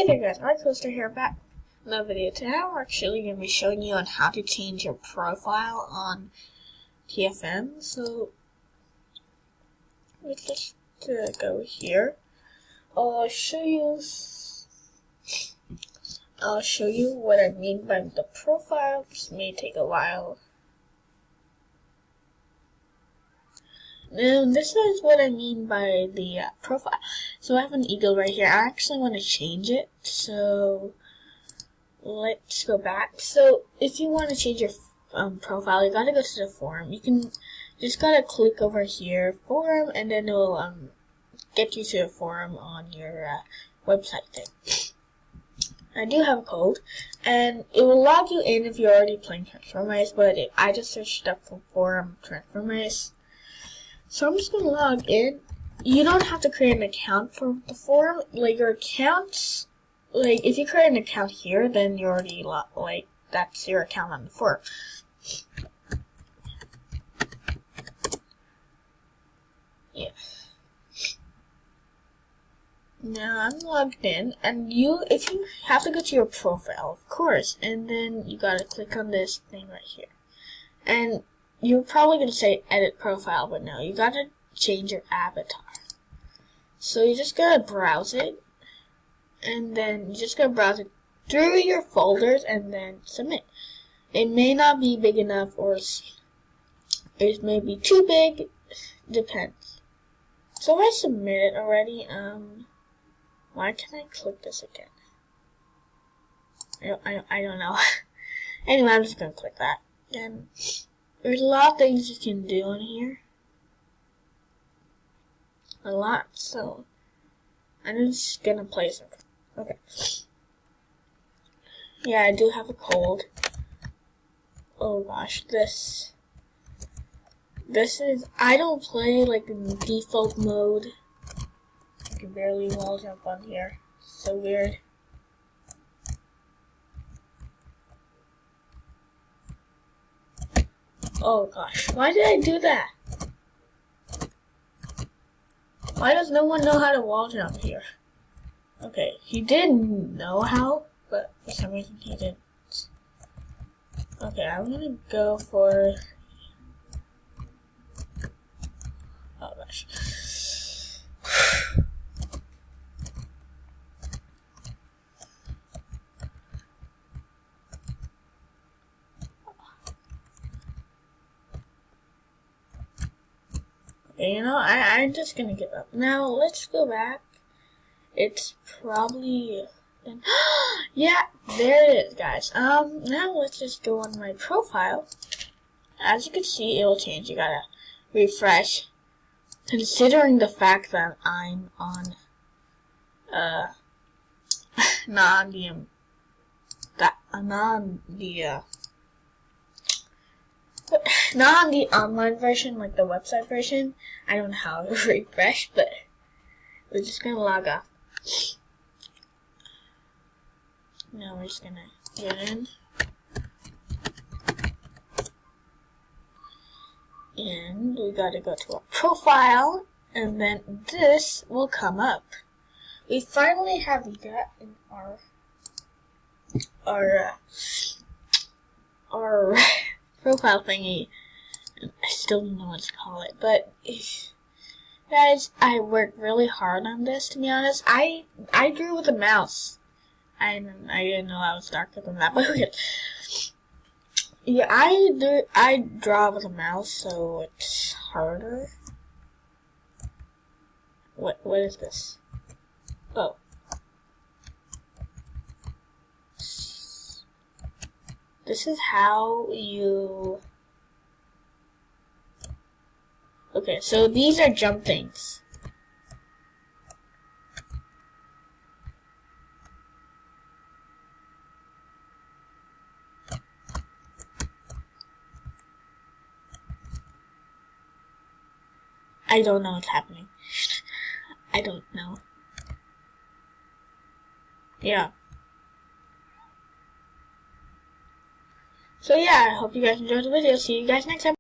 Hey there guys, Coaster here back in the video. Today we're actually going to be showing you on how to change your profile on TFM. So let's just go here. I'll show you what I mean by the profile. This may take a while. Now this is what I mean by the profile. So I have an eagle right here. I actually want to change it. So let's go back. So if you want to change your profile, you gotta go to the forum. You just gotta click over here, forum, and then it will get you to a forum on your website thing. I do have a code, and it will log you in if you're already playing Transformice, but I just searched up for forum Transformice. So I'm just going to log in. You don't have to create an account for the forum. Like, your accounts, like, if you create an account here, then you're already, like, that's your account on the forum. Yeah. Now I'm logged in, and if you have to go to your profile, of course, and then you gotta click on this thing right here. And you're probably going to say edit profile, but no, you gotta change your avatar. So you just gotta browse it, and then you just gotta browse it through your folders and then submit. It may not be big enough, or it may be too big, depends. So I submitted already. Why can't I click this again? I don't know. Anyway, I'm just gonna click that. And there's a lot of things you can do in here. A lot, so I'm just gonna play some. Okay. Yeah, I do have a cold. Oh gosh, this is, I don't play like in default mode. I can barely wall jump on here. So weird. Oh gosh, why did I do that? Why does no one know how to wall jump here? Okay, he did know how, but for some reason he didn't. Okay, I'm gonna go for... Oh gosh. You know, I'm just gonna give up. Now, let's go back. It's probably... yeah, there it is, guys. Now let's just go on my profile. As you can see, it will change. You gotta refresh. Considering the fact that I'm on, not on the online version, like the website version. I don't know how to refresh, but we're just gonna log off. Now we're just gonna get in. And we gotta go to our profile, and then this will come up. We finally have gotten our profile thingy. I still don't know what to call it, but guys, I worked really hard on this, to be honest. I drew with a mouse. I didn't know I was darker than that, but okay. Yeah, I draw with a mouse, so it's harder. What is this? Oh. This is how you... Okay, so these are jump things. I don't know what's happening. I don't know. Yeah. So yeah, I hope you guys enjoyed the video. See you guys next time.